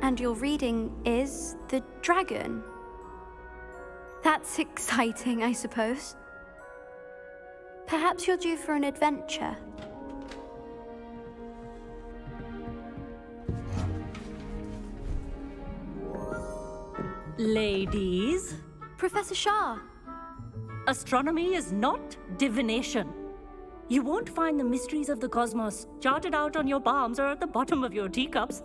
And your reading is the dragon. That's exciting, I suppose. Perhaps you're due for an adventure. Ladies, Professor Shah. astronomy is not divination. You won't find the mysteries of the cosmos charted out on your palms or at the bottom of your teacups.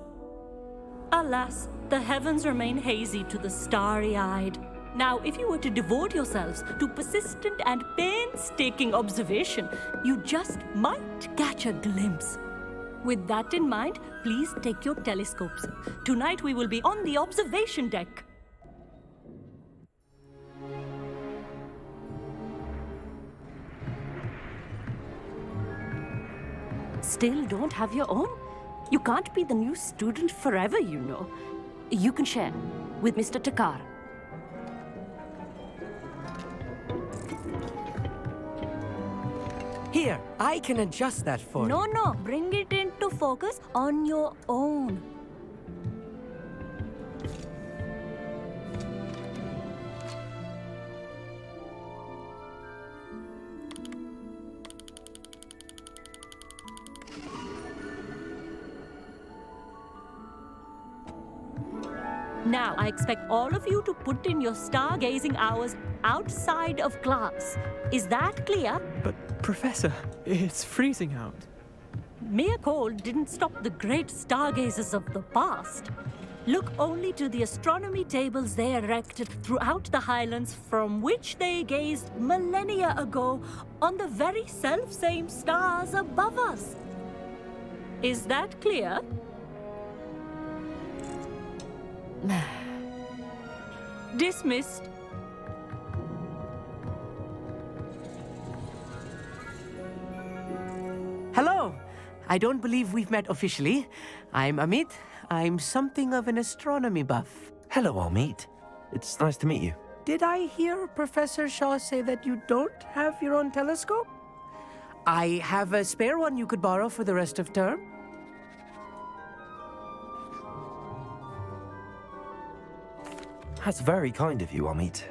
Alas, the heavens remain hazy to the starry-eyed. Now, if you were to devote yourselves to persistent and painstaking observation, you just might catch a glimpse. With that in mind, please take your telescopes. Tonight we will be on the observation deck. Still don't have your own? You can't be the new student forever, you know. You can share with Mr. Takar. Here, I can adjust that for you. No, bring it into focus on your own. Now, I expect all of you to put in your stargazing hours outside of class. Is that clear? But, Professor, it's freezing out. Mere cold didn't stop the great stargazers of the past. Look only to the astronomy tables they erected throughout the highlands from which they gazed millennia ago on the very self-same stars above us. Is that clear? Dismissed. Hello! I don't believe we've met officially. I'm Amit. I'm something of an astronomy buff. Hello, Amit. It's nice to meet you. Did I hear Professor Shaw say that you don't have your own telescope? I have a spare one you could borrow for the rest of term. That's very kind of you, Amit.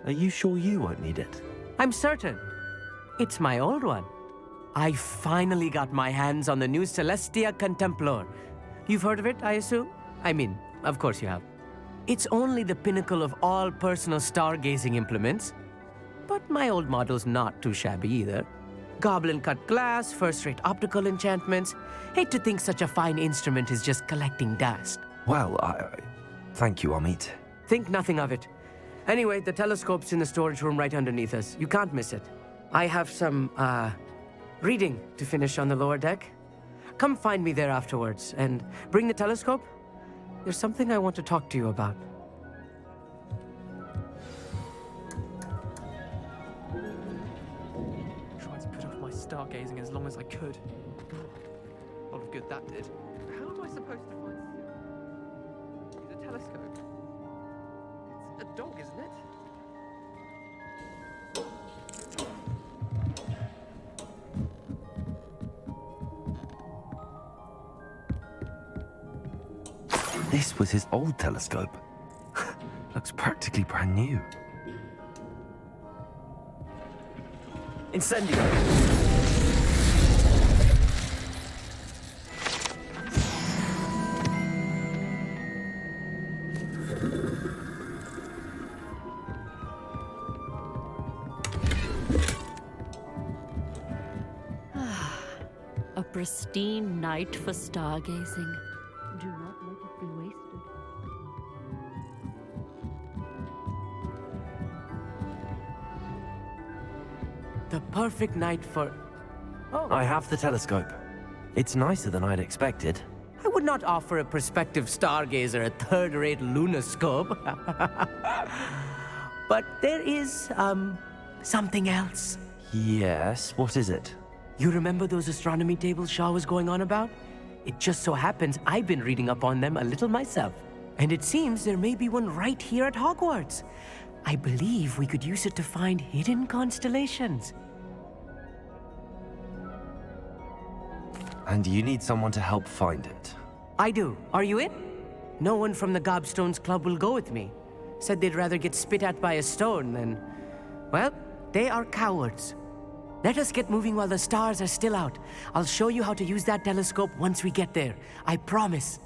Are you sure you won't need it? I'm certain. It's my old one. I finally got my hands on the new Celestia Contemplar. You've heard of it, I assume? I mean, of course you have. It's only the pinnacle of all personal stargazing implements. But my old model's not too shabby either. Goblin-cut glass, first-rate optical enchantments. Hate to think such a fine instrument is just collecting dust. Well, thank you, Amit. Think nothing of it. Anyway, the telescope's in the storage room right underneath us. You can't miss it. I have some, reading to finish on the lower deck. Come find me there afterwards, and bring the telescope. There's something I want to talk to you about. Tried to put off my stargazing as long as I could. A lot of good that did. How am I supposed to find the telescope? It's a dog, isn't it? This was his old telescope. Looks practically brand new. Incendio! A pristine night for stargazing. Do not let it be wasted. The perfect night for... Oh, I have the telescope. It's nicer than I'd expected. I would not offer a prospective stargazer a third-rate lunoscope. But there is, something else. Yes, what is it? You remember those astronomy tables Shaw was going on about? It just so happens I've been reading up on them a little myself. And it seems there may be one right here at Hogwarts. I believe we could use it to find hidden constellations. And you need someone to help find it. I do. Are you in? No one from the Gobstones Club will go with me. Said they'd rather get spit at by a stone than... Well, they are cowards. Let us get moving while the stars are still out. I'll show you how to use that telescope once we get there. I promise.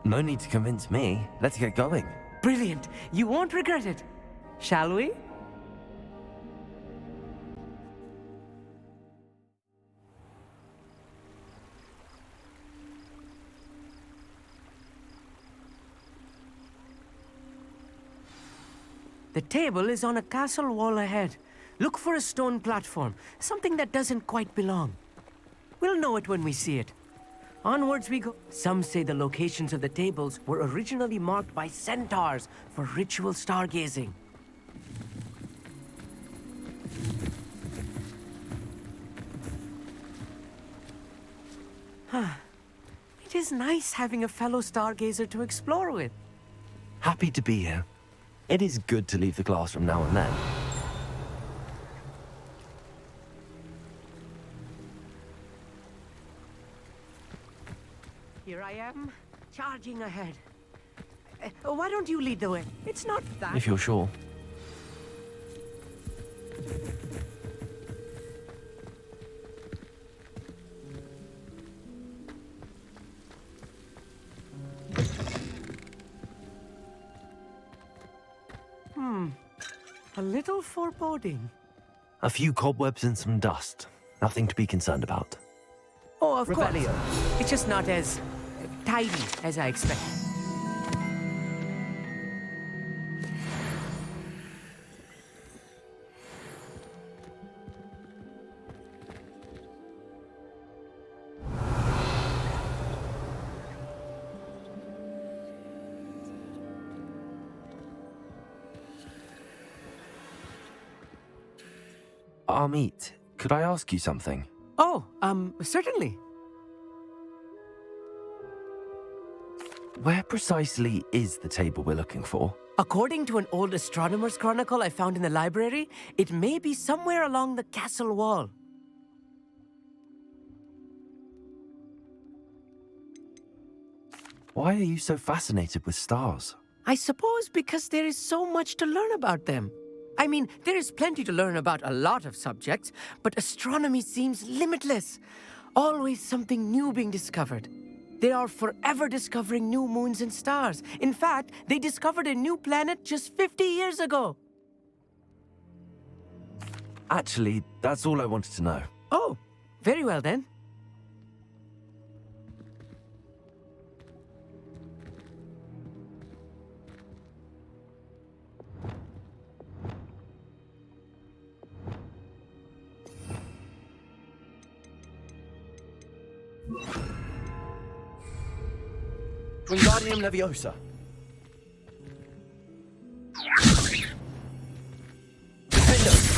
No need to convince me. Let's get going. Brilliant. You won't regret it. Shall we? The table is on a castle wall ahead. Look for a stone platform, something that doesn't quite belong. We'll know it when we see it. Onwards we go. Some say the locations of the tables were originally marked by centaurs for ritual stargazing. It is nice having a fellow stargazer to explore with. Happy to be here. It is good to leave the classroom now and then. Here I am, charging ahead. Why don't you lead the way? It's not that... If you're sure. A little foreboding. A few cobwebs and some dust. Nothing to be concerned about. Oh, of Revelio. course. It's just not as tidy as I expected. Amit, could I ask you something? Oh, certainly. Where precisely is the table we're looking for? According to an old astronomer's chronicle I found in the library, it may be somewhere along the castle wall. Why are you so fascinated with stars? I suppose because there is so much to learn about them. I mean, there is plenty to learn about a lot of subjects, but astronomy seems limitless. Always something new being discovered. They are forever discovering new moons and stars. In fact, they discovered a new planet just 50 years ago. Actually, that's all I wanted to know. Oh, very well then. Wingardium Leviosa. Defendo.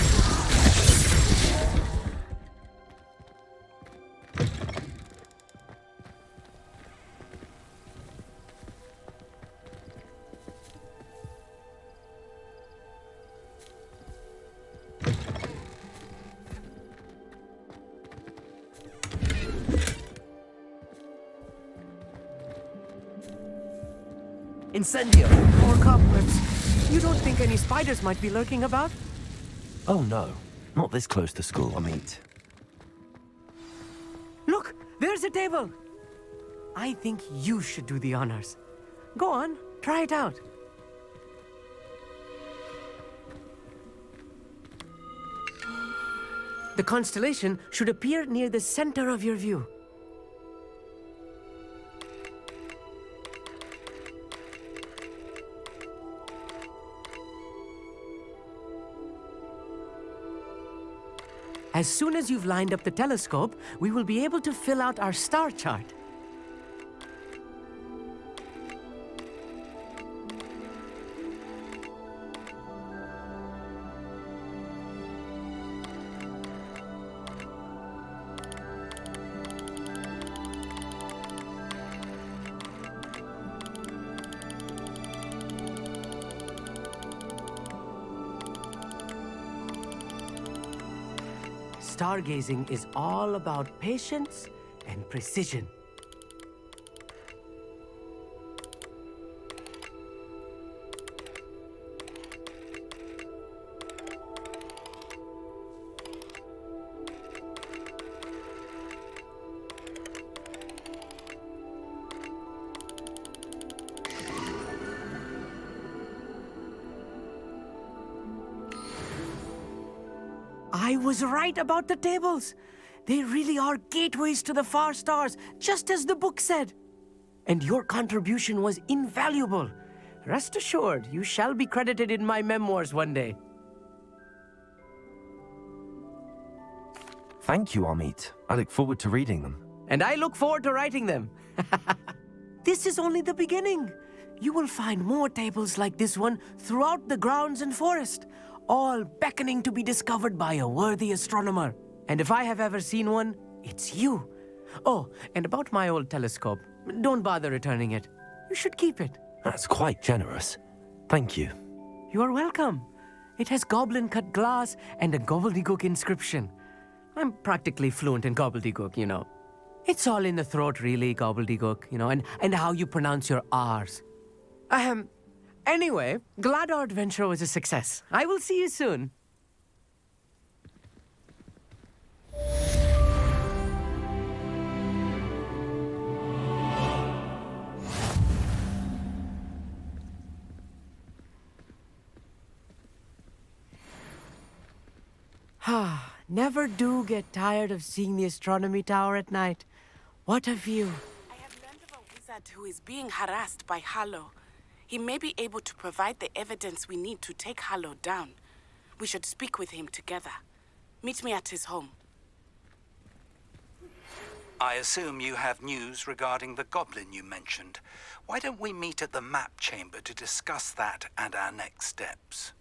Incendio. More cobwebs. You don't think any spiders might be lurking about? Oh no, not this close to school, Amit. Look, there's a table. I think you should do the honors. Go on, try it out. The constellation should appear near the center of your view. As soon as you've lined up the telescope, we will be able to fill out our star chart. Stargazing is all about patience and precision. I was right about the tables. They really are gateways to the far stars, just as the book said. And your contribution was invaluable. Rest assured, you shall be credited in my memoirs one day. Thank you, Amit. I look forward to reading them. And I look forward to writing them. This is only the beginning. You will find more tables like this one throughout the grounds and forest, all beckoning to be discovered by a worthy astronomer. And if I have ever seen one, it's you. Oh, and about my old telescope, don't bother returning it. You should keep it. That's quite generous. Thank you. You are welcome. It has goblin-cut glass and a gobbledygook inscription. I'm practically fluent in gobbledygook, you know. It's all in the throat, really, gobbledygook, you know, and how you pronounce your R's. Anyway, glad our adventure was a success. I will see you soon. Never do get tired of seeing the astronomy tower at night. What a view. I have learned of a wizard who is being harassed by Harlow. He may be able to provide the evidence we need to take Harlow down. We should speak with him together. Meet me at his home. I assume you have news regarding the goblin you mentioned. Why don't we meet at the map chamber to discuss that and our next steps?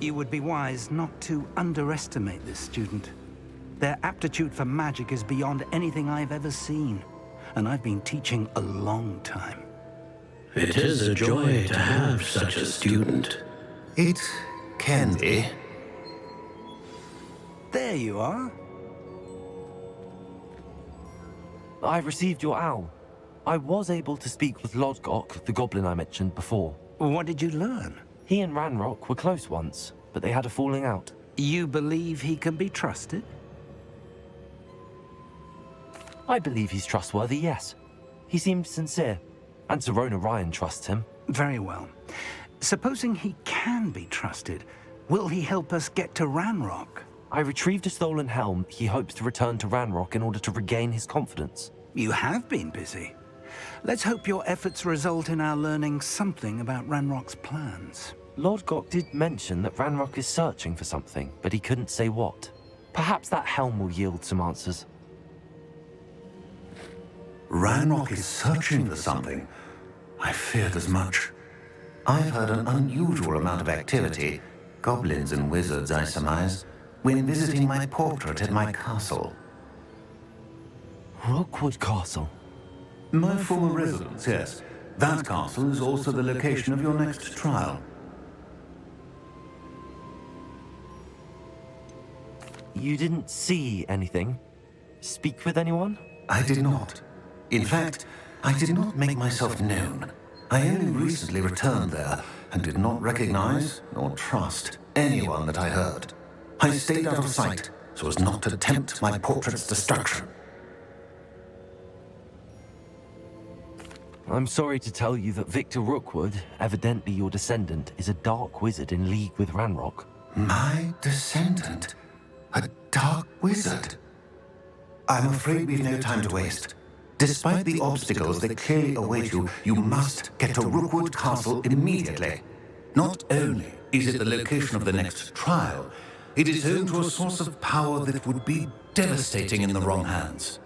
You would be wise not to underestimate this student. Their aptitude for magic is beyond anything I've ever seen, and I've been teaching a long time. It is a joy to have such a student. It can be. There you are. I received your owl. I was able to speak with Lodgok, the goblin I mentioned before. What did you learn? He and Ranrock were close once, but they had a falling out. You believe he can be trusted? I believe he's trustworthy, yes. He seemed sincere, and Sirona Ryan trusts him. Very well. Supposing he can be trusted, will he help us get to Ranrock? I retrieved a stolen helm. He hopes to return to Ranrock in order to regain his confidence. You have been busy. Let's hope your efforts result in our learning something about Ranrock's plans. Lodgok did mention that Ranrock is searching for something, but he couldn't say what. Perhaps that helm will yield some answers. Ranrock is searching for something. I feared as much. I've heard an unusual amount of activity, goblins and wizards, I surmise, when visiting my portrait at my castle. Rookwood Castle? My former residence, yes. That castle is also the location of your next trial. You didn't see anything? Speak with anyone? I did not. In fact, I did not make myself known. I only recently returned there and did not recognize nor trust anyone that I heard. I stayed out of sight so as not to tempt my portrait's destruction. I'm sorry to tell you that Victor Rookwood, evidently your descendant, is a dark wizard in league with Ranrock. My descendant? A dark wizard? I'm afraid we've no time to waste. Despite the obstacles that clearly await you, you must get to Rookwood Castle immediately. Not only is it the location of the next trial, it is home to a source of power that would be devastating in the wrong hands.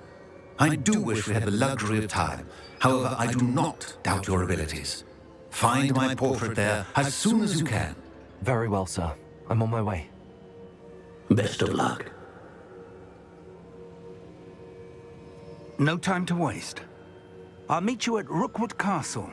I do wish we had the luxury of time. However, I do not doubt your abilities. Find my portrait there as soon as you can. Very well, sir. I'm on my way. Best of luck. No time to waste. I'll meet you at Rookwood Castle.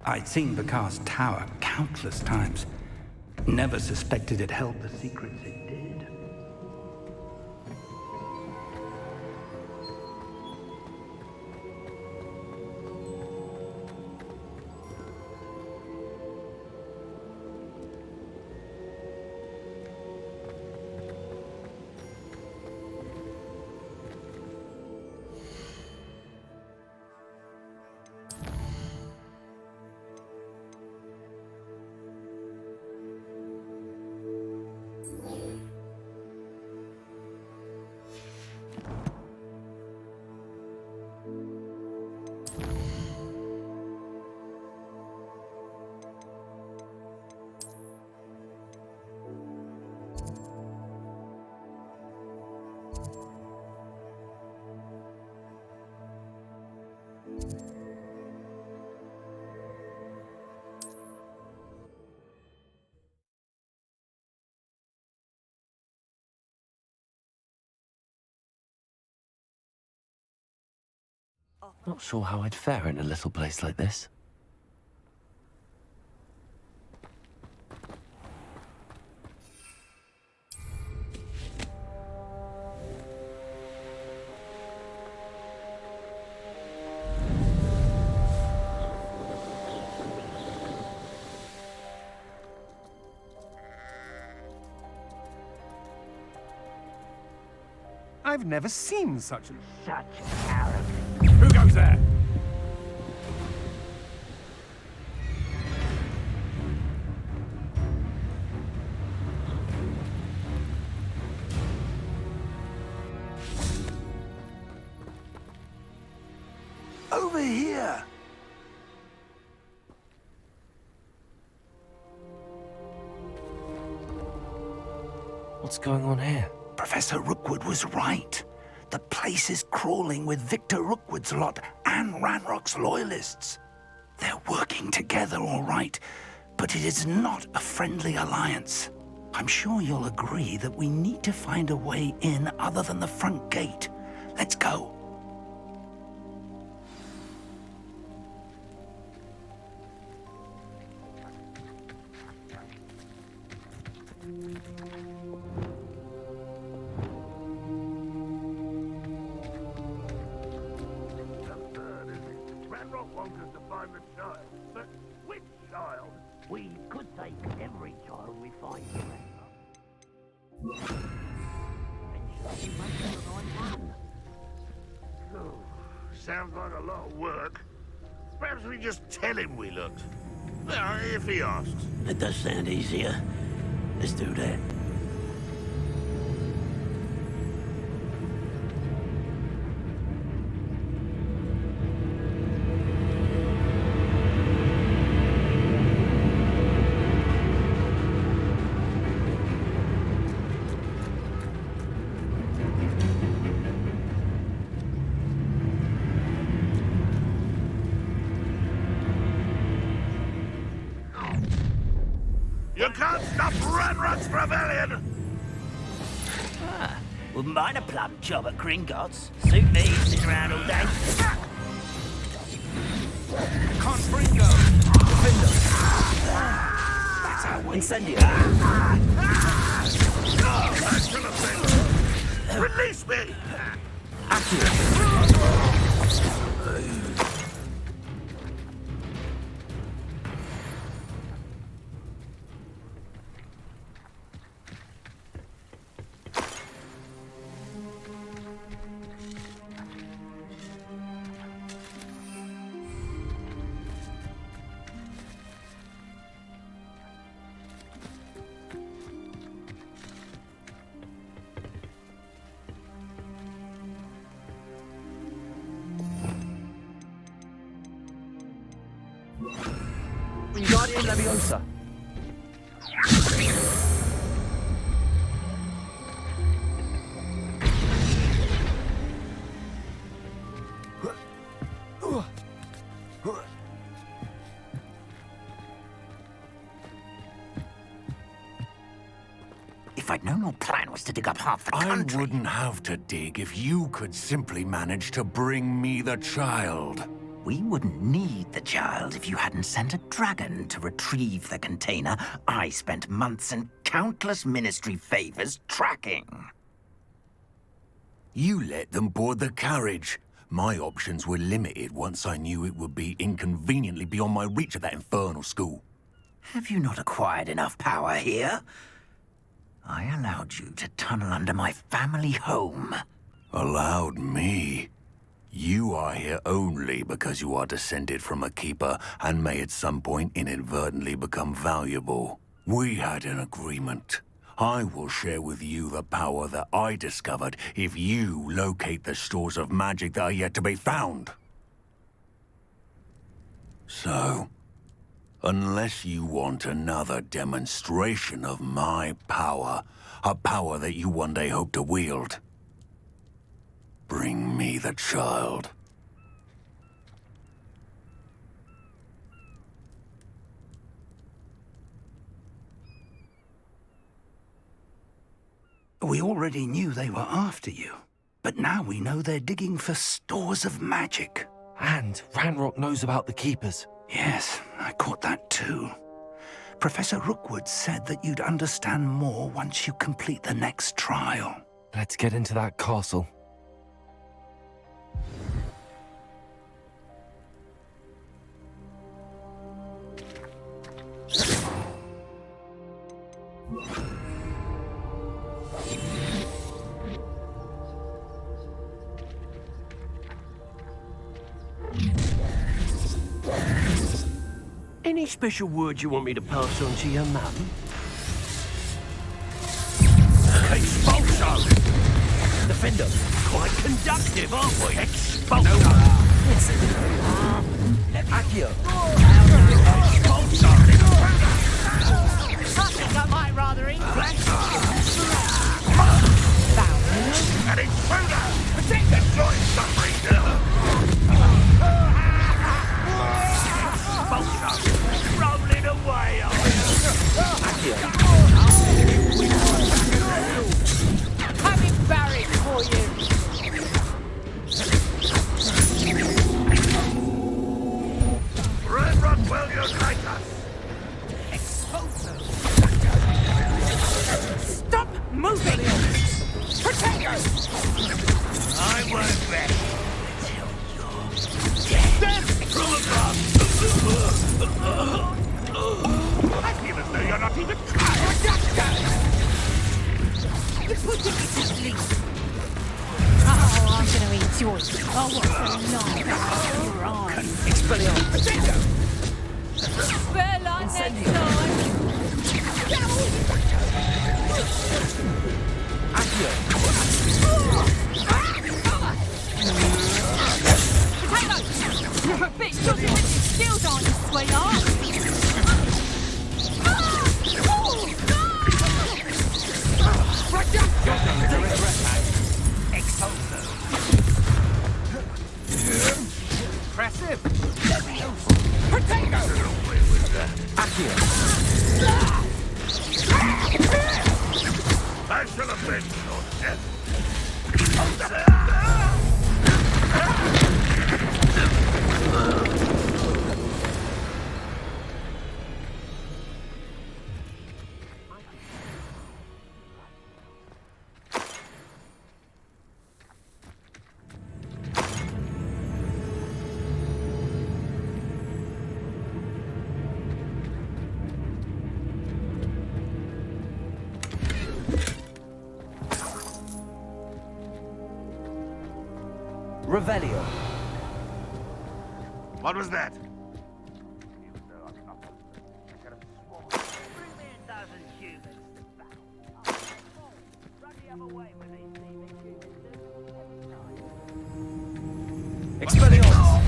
I'd seen Bakar's tower countless times. Never suspected it held the secrets it did. Not sure how I'd fare in a little place like this. I've never seen such a... Such arrogance. Who goes there? Over here! What's going on here? Professor Rookwood was right. The place is crawling with Victor Rookwood's lot and Ranrock's loyalists. They're working together, all right, but it is not a friendly alliance. I'm sure you'll agree that we need to find a way in other than the front gate. Let's go. Ranrock wants us to find the child, but which child? We could take every child we find here, Ranrock. Eventually, you make the right one. Oh, sounds like a lot of work. Perhaps we just tell him we looked. Well, if he asks. That does sound easier. Let's do that. You can't stop Ranrock's rebellion! Wouldn't mind a plum job at Gringotts. Suit me, sitting around all day. Confringo! Defender! That's how we... Incendio! That should have been... Release me! Wingardium Leviosa! If I'd known your plan was to dig up half the country... I wouldn't have to dig if you could simply manage to bring me the child. We wouldn't need the child if you hadn't sent a dragon to retrieve the container I spent months and countless ministry favors tracking. You let them board the carriage. My options were limited once I knew it would be inconveniently beyond my reach at that infernal school. Have you not acquired enough power here? I allowed you to tunnel under my family home. Allowed me? You are here only because you are descended from a keeper and may at some point inadvertently become valuable. We had an agreement. I will share with you the power that I discovered if you locate the stores of magic that are yet to be found. So, unless you want another demonstration of my power, a power that you one day hope to wield, bring me the child. We already knew they were after you, but now we know they're digging for stores of magic. And Ranrock knows about the Keepers. Yes, I caught that too. Professor Rookwood said that you'd understand more once you complete the next trial. Let's get into that castle. Any special words you want me to pass on to your mum? Expulso! Defender, quite conductive, aren't we? Expulso! Accio! Expulso! I think I might rather eat An intruder! Protect the joint suffering now! Expulso! Rolling away, having Barry for you. Red will unite us! Stop moving! Protect us! I won't rest until you're dead! From above! I feel as though you're not even trying! You're putting me to sleep. Oh, I'm gonna enjoy it. Oh, what's so nice? You're on. Expelliarmus! Bear like next time. Potato! You're a bit dodgy with your skills, aren't you, sweetheart? Impressive! Potato! I shall avenge your death! Revelio. What was that? Expelliarmus!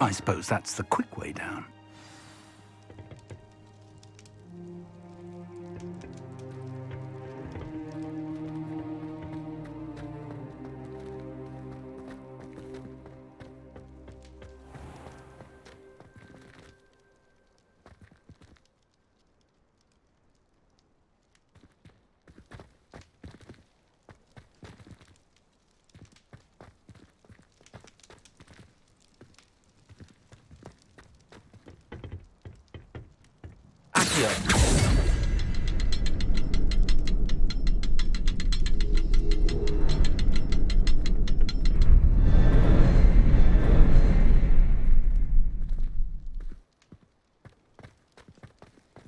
I suppose that's the quick way down.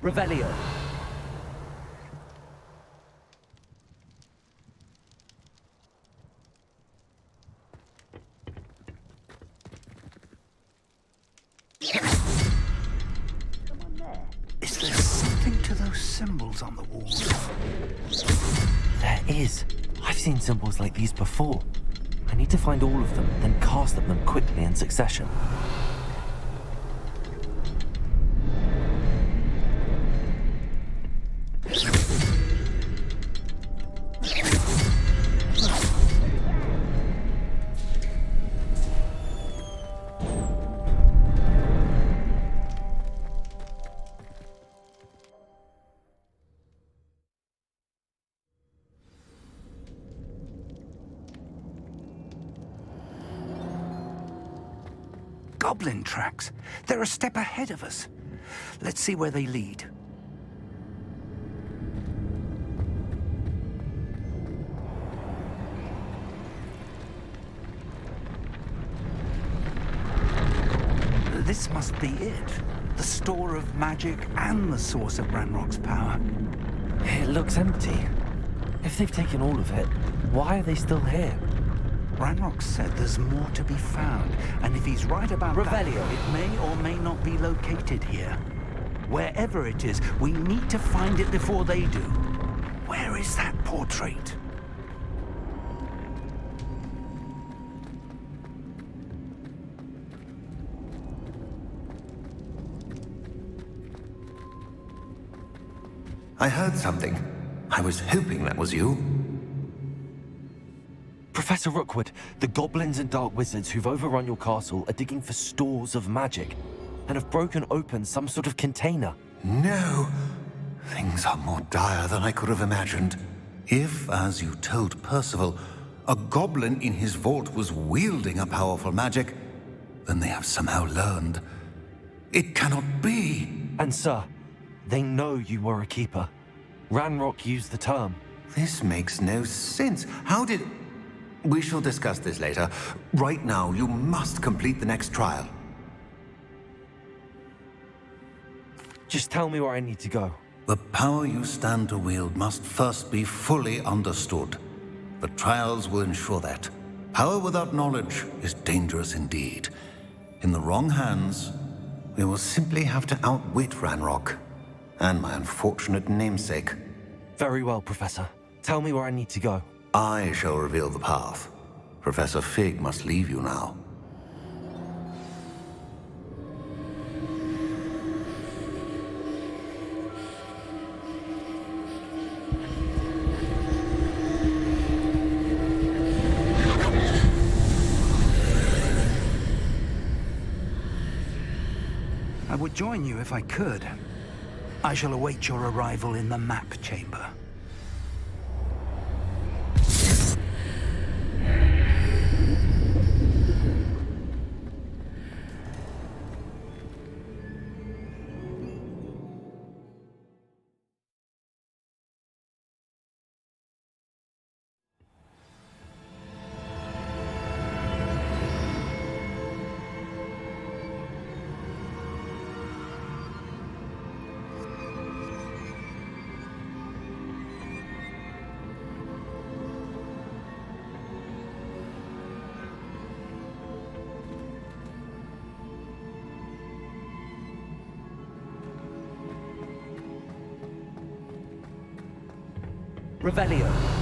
Revelio. Is there something to those symbols on the walls? There is. I've seen symbols like these before. I need to find all of them, then cast at them quickly in succession. Goblin tracks. They're a step ahead of us. Let's see where they lead. This must be it. The store of magic and the source of Ranrock's power. It looks empty. If they've taken all of it, why are they still here? Ranrock said there's more to be found, and if he's right about Revelio. that, it may or may not be located here. Wherever it is, we need to find it before they do. Where is that portrait? I heard something. I was hoping that was you. Professor Rookwood, the goblins and dark wizards who've overrun your castle are digging for stores of magic and have broken open some sort of container. No. Things are more dire than I could have imagined. If, as you told Percival, a goblin in his vault was wielding a powerful magic, then they have somehow learned. It cannot be. And sir, they know you were a keeper. Ranrock used the term. This makes no sense. How did... We shall discuss this later. Right now, you must complete the next trial. Just tell me where I need to go. The power you stand to wield must first be fully understood. The trials will ensure that. Power without knowledge is dangerous indeed. In the wrong hands, we will simply have to outwit Ranrock and my unfortunate namesake. Very well, Professor. Tell me where I need to go. I shall reveal the path. Professor Fig must leave you now. I would join you if I could. I shall await your arrival in the map chamber. Revelio.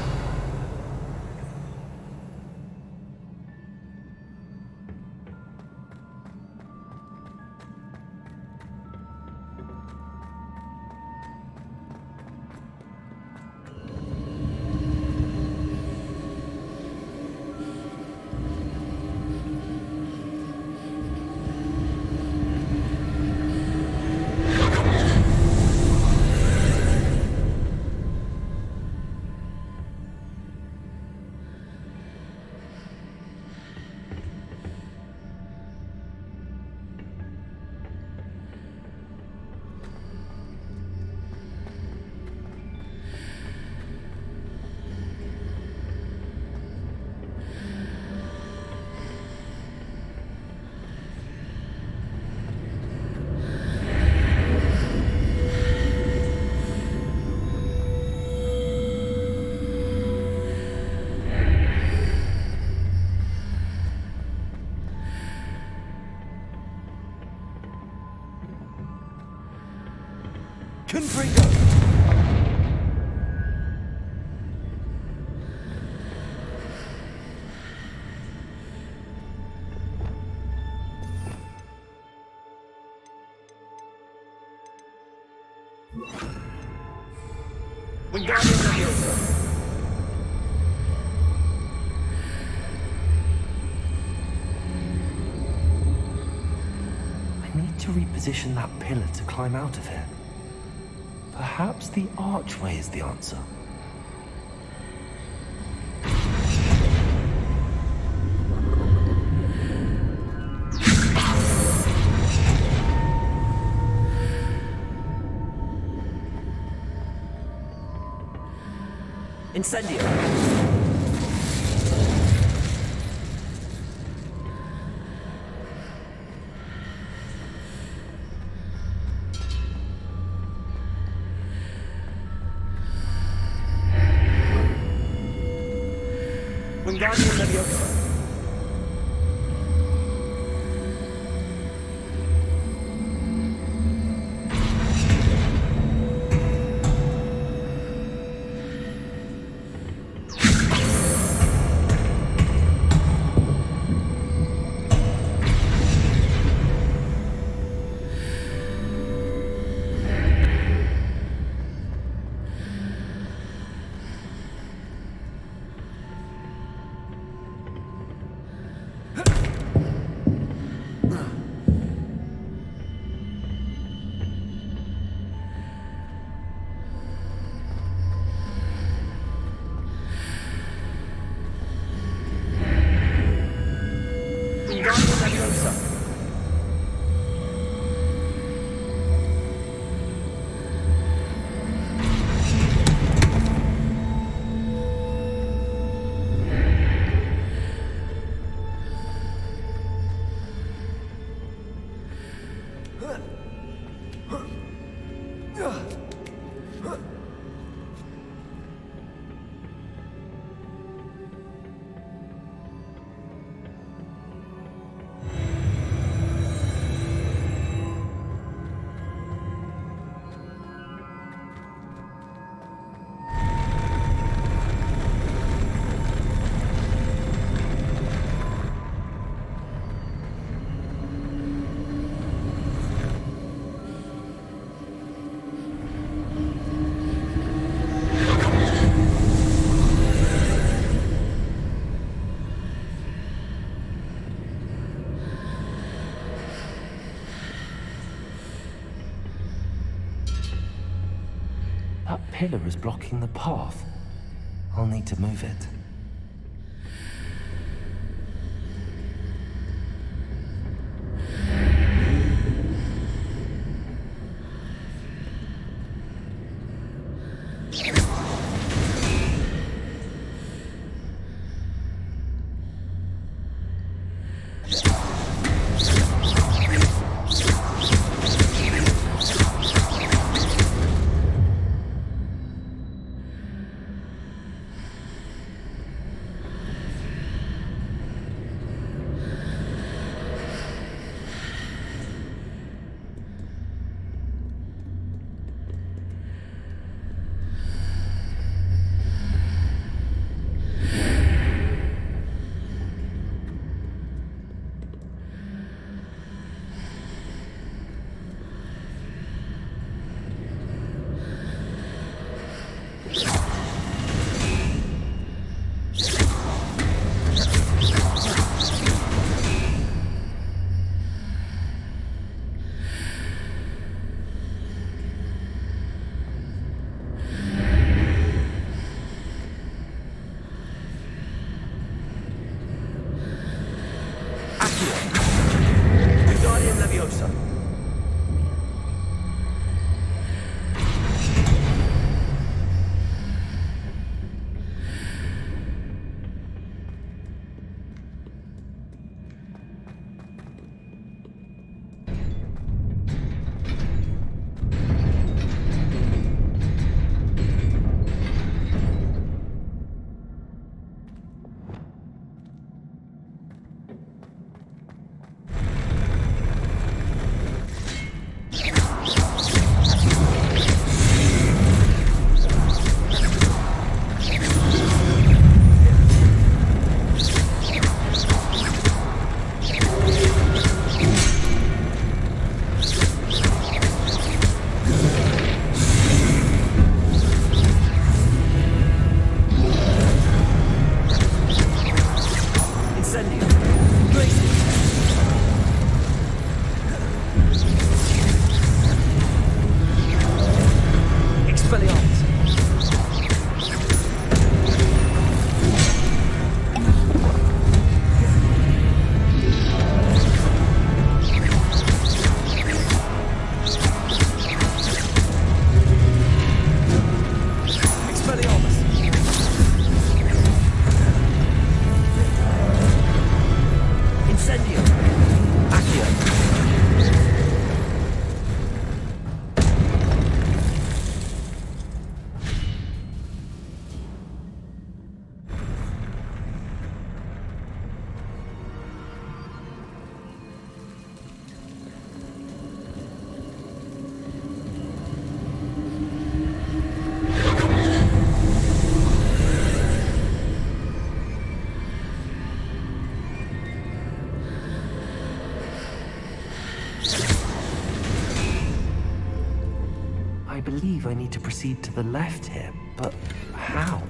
Confringo! Wingardium Leviosa! I need to reposition that pillar to climb out of here. Perhaps the archway is the answer. Incendio! Wingardium Leviosa! Wingardium Leviosa! That pillar is blocking the path. I'll need to move it. Wingardium Leviosa! believe I need to proceed to the left here, but how?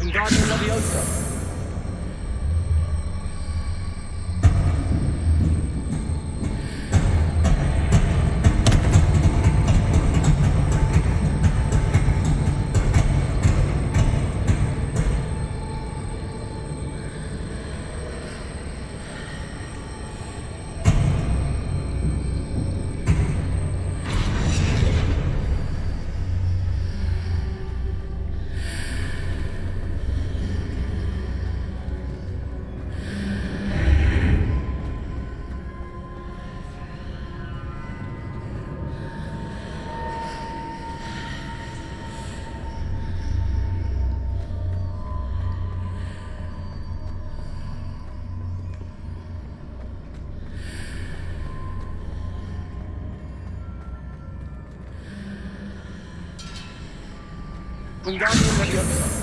Wingardium Leviosa. Wingardium Leviosa.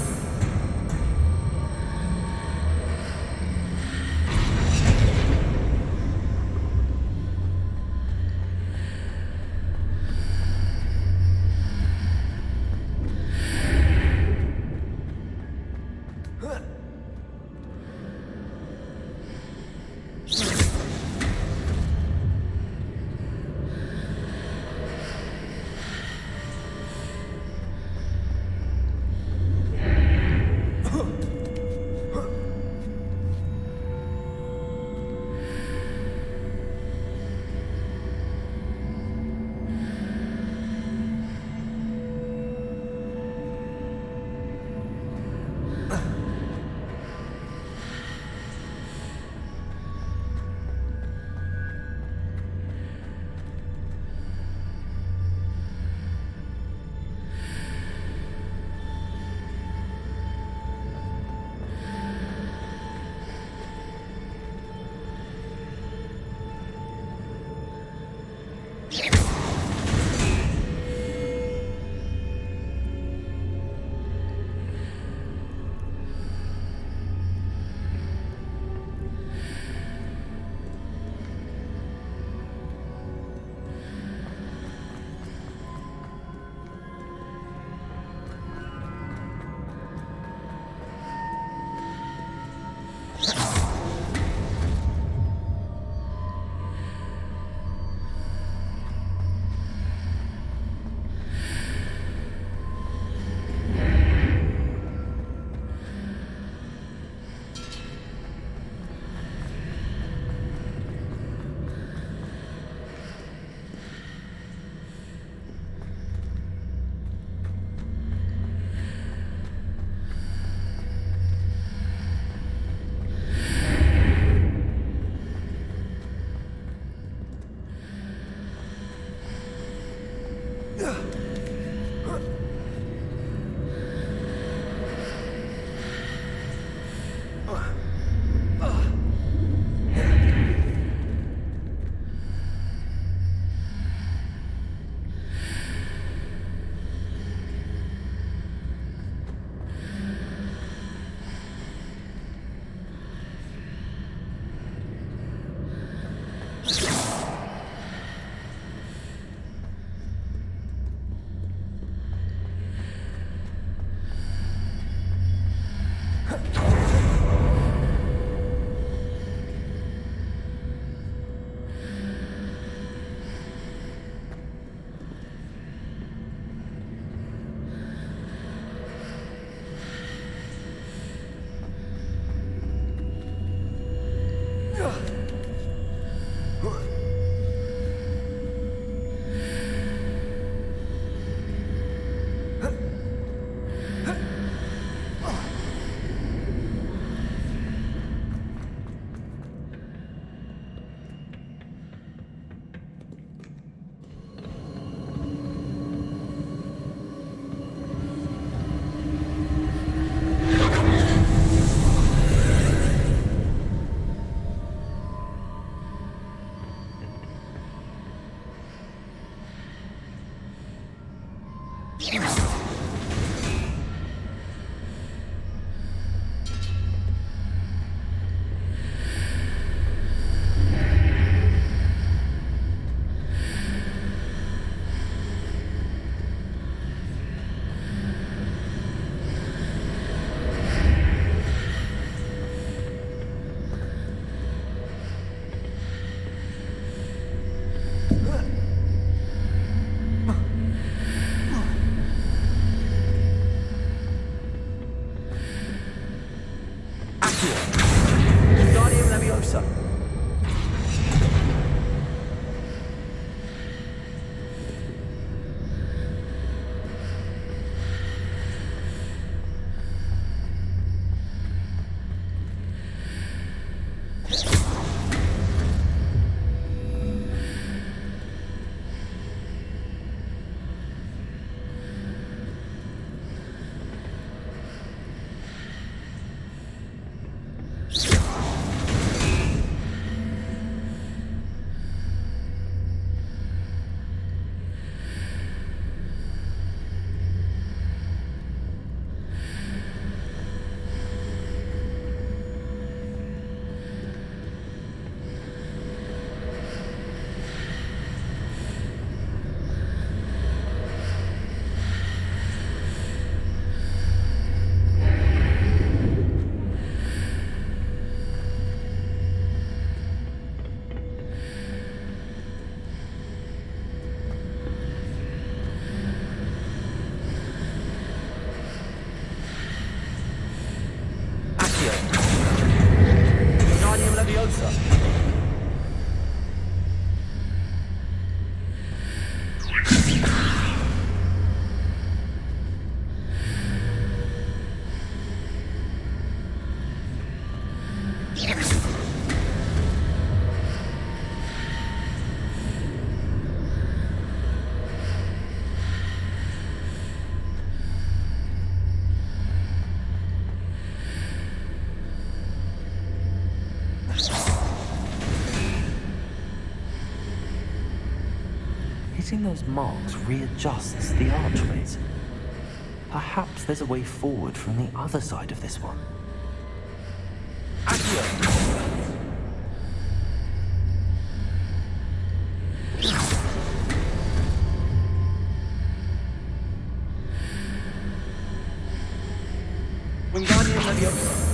Hitting those marks readjusts the archways. Perhaps there's a way forward from the other side of this one. Wingardium Leviosa.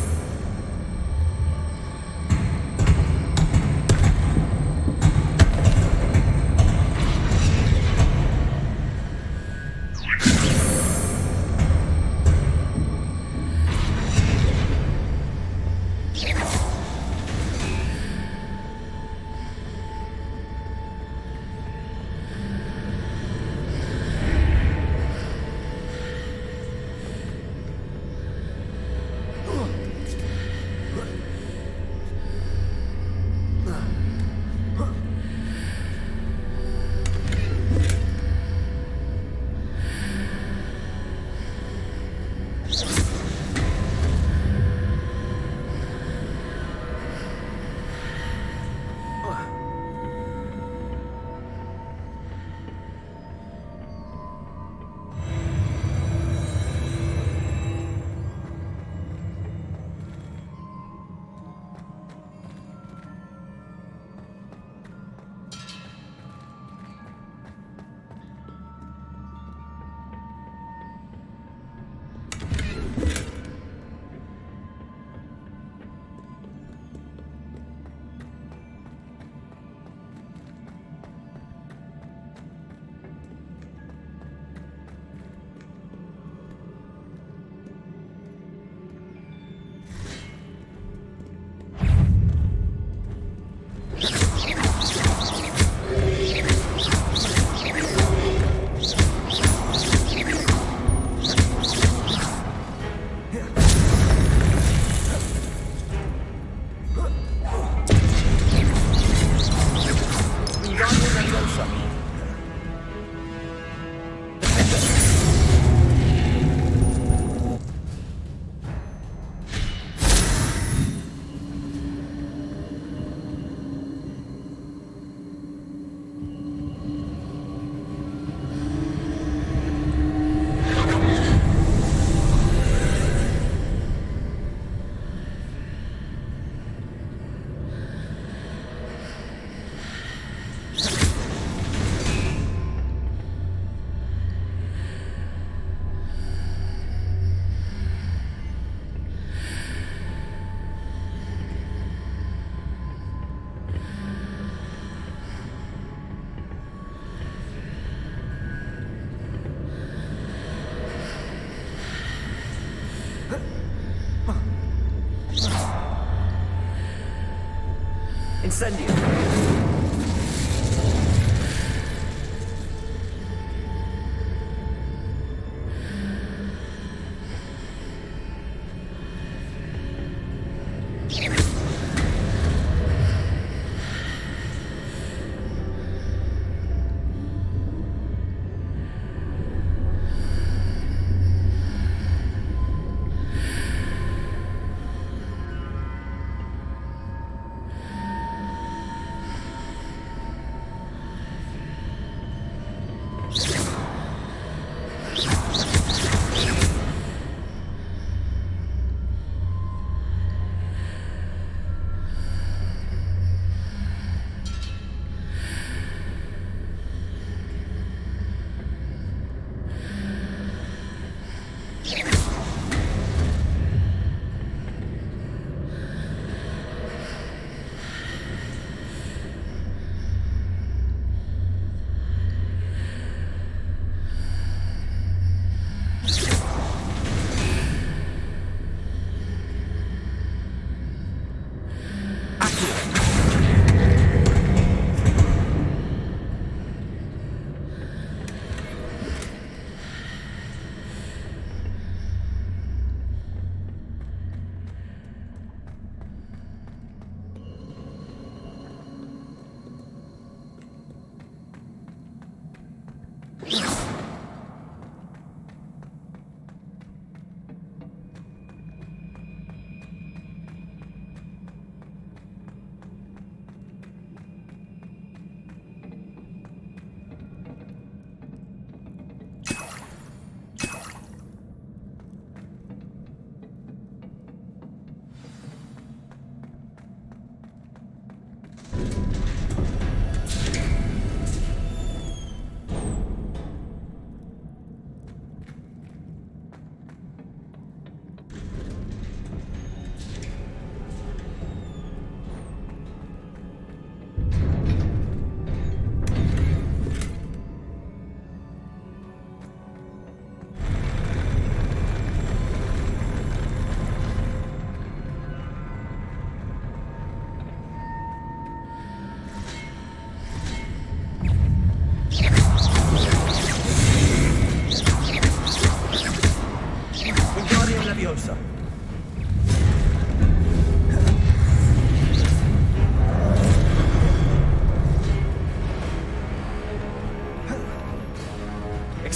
Incendio.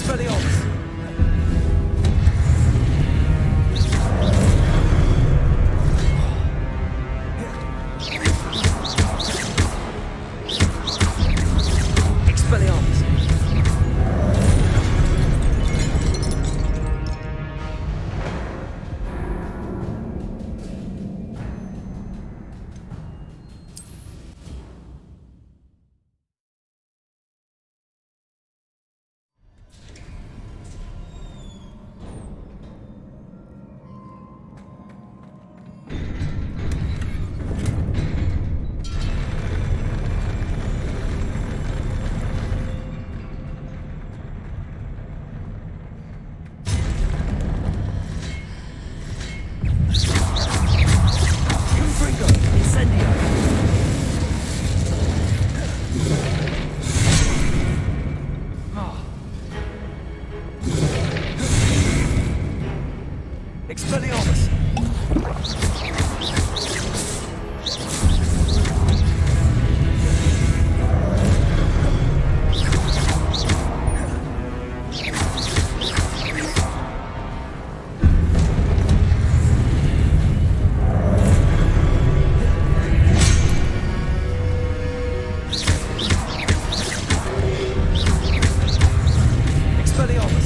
Expelliarmus! Expelliarmus! Expelliarmus! Expelliarmus!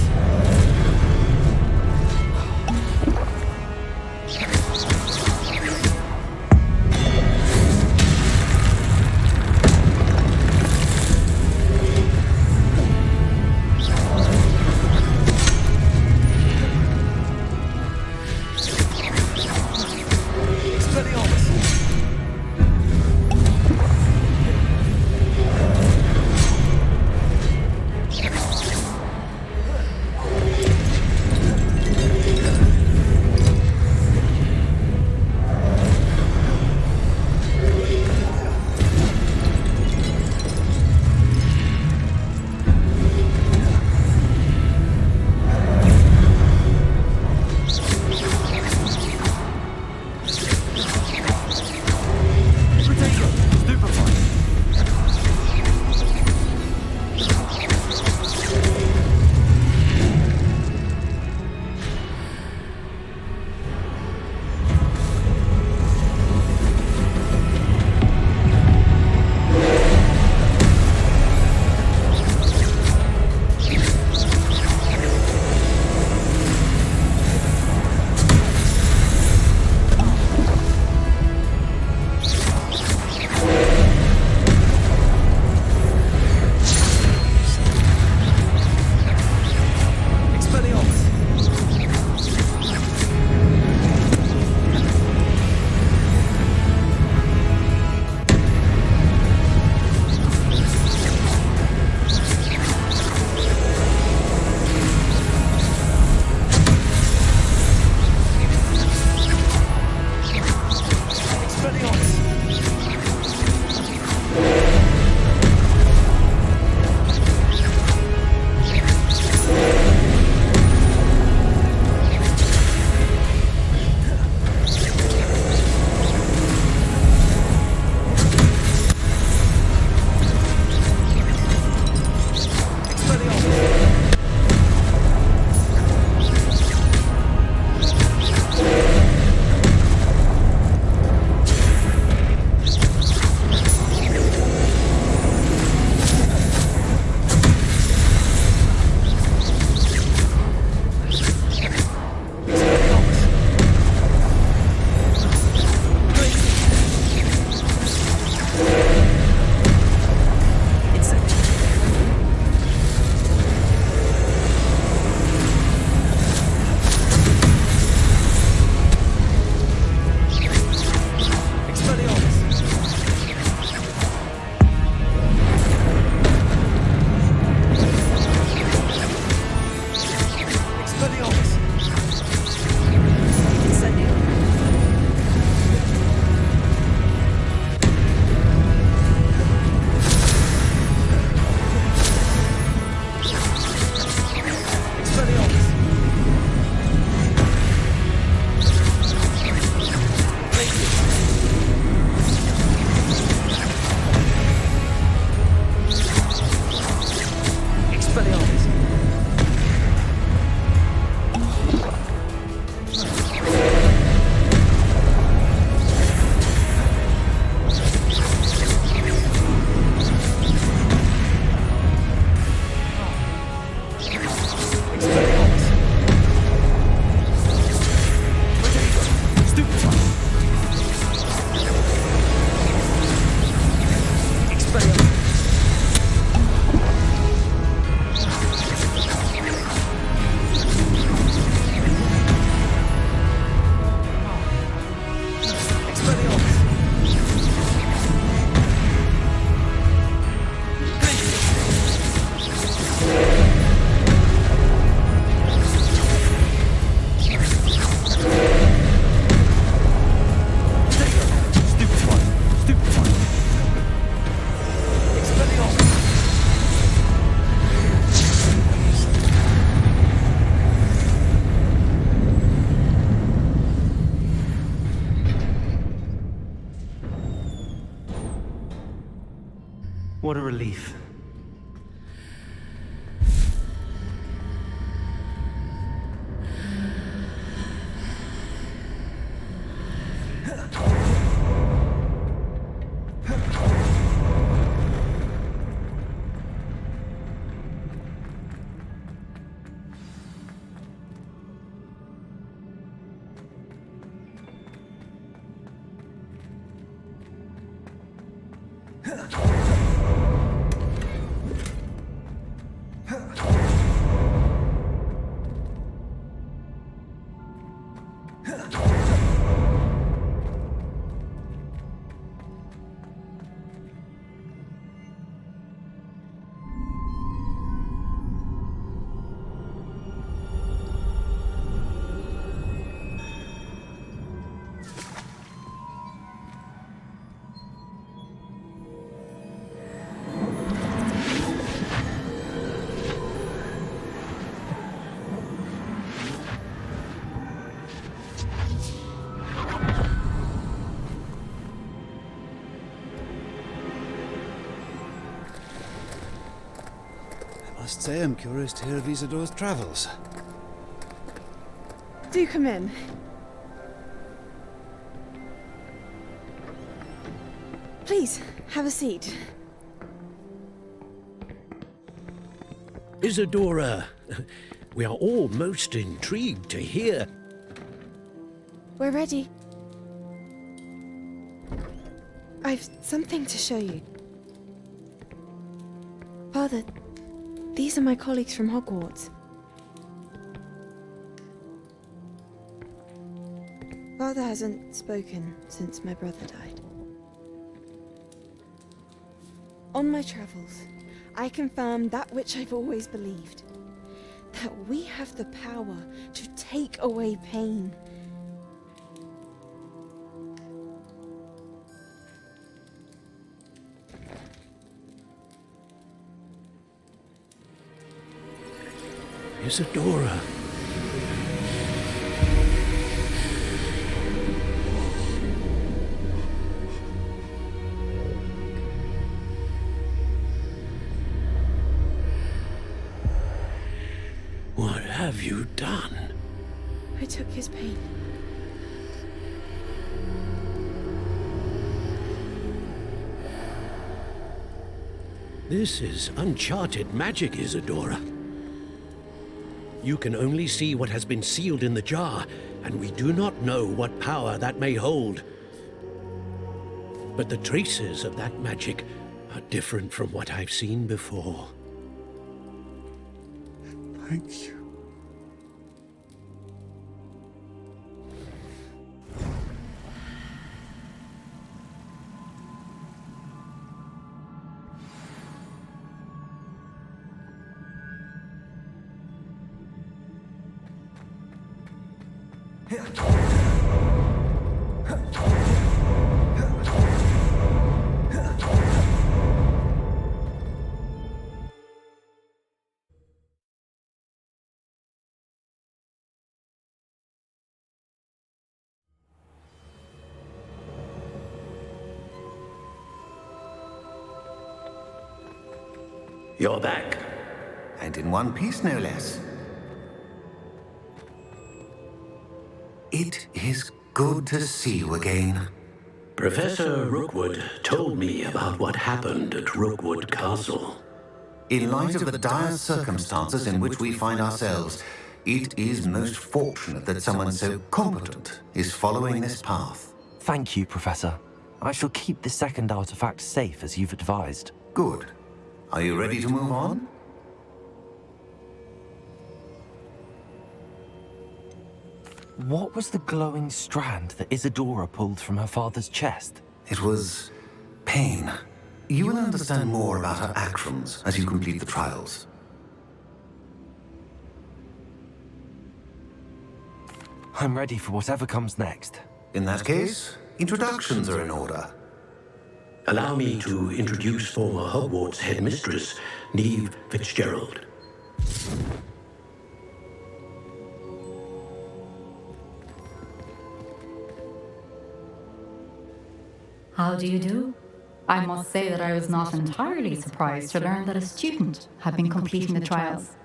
What a relief. I must say I'm curious to hear of Isidore's travels. Do come in. Please, have a seat. Isadora, we are all most intrigued to hear. We're ready. I've something to show you. Father, these are my colleagues from Hogwarts. Father hasn't spoken since my brother died. On my travels, I confirmed that which I've always believed. That we have the power to take away pain. Isadora. What have you done? I took his pain. This is uncharted magic, Isadora. You can only see what has been sealed in the jar, and we do not know what power that may hold. But the traces of that magic are different from what I've seen before. Thank you. You're back. And in one piece, no less. It is good to see you again. Professor Rookwood told me about what happened at Rookwood Castle. In light of the dire circumstances in which we find ourselves, it is most fortunate that someone so competent is following this path. Thank you, Professor. I shall keep the second artifact safe as you've advised. Good. Are you ready to move on? What was the glowing strand that Isadora pulled from her father's chest? It was pain. You will understand more about her actions as you complete the trials. I'm ready for whatever comes next. In that case, introductions are in order. Allow me to introduce former Hogwarts headmistress, Neve Fitzgerald. How do you do? I must say that I was not entirely surprised to learn that a student had been completing the trials.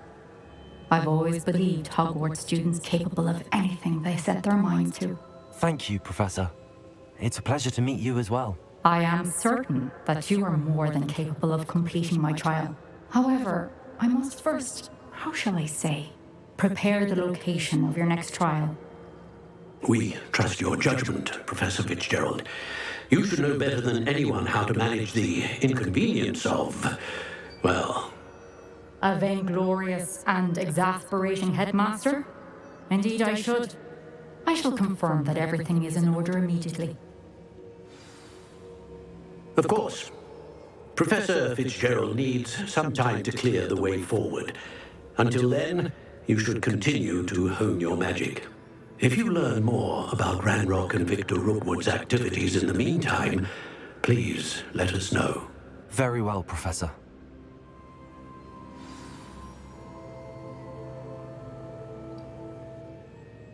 I've always believed Hogwarts students capable of anything they set their mind to. Thank you, Professor. It's a pleasure to meet you as well. I am certain that you are more than capable of completing my trial. However, I must first, how shall I say, prepare the location of your next trial. We trust your judgment, Professor Fitzgerald. You should know better than anyone how to manage the inconvenience of, well... A vainglorious and exasperating headmaster? Indeed I should. I shall confirm that everything is in order immediately. Of course. Professor Fitzgerald needs some time to clear the way forward. Until then, you should continue to hone your magic. If you learn more about Ranrock and Victor Rookwood's activities in the meantime, please let us know. Very well, Professor.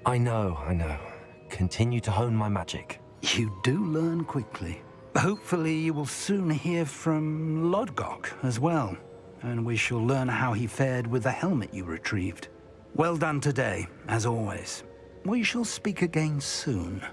I know. Continue to hone my magic. You do learn quickly. Hopefully you will soon hear from Lodgok as well, and we shall learn how he fared with the helmet you retrieved. Well done today, as always. We shall speak again soon.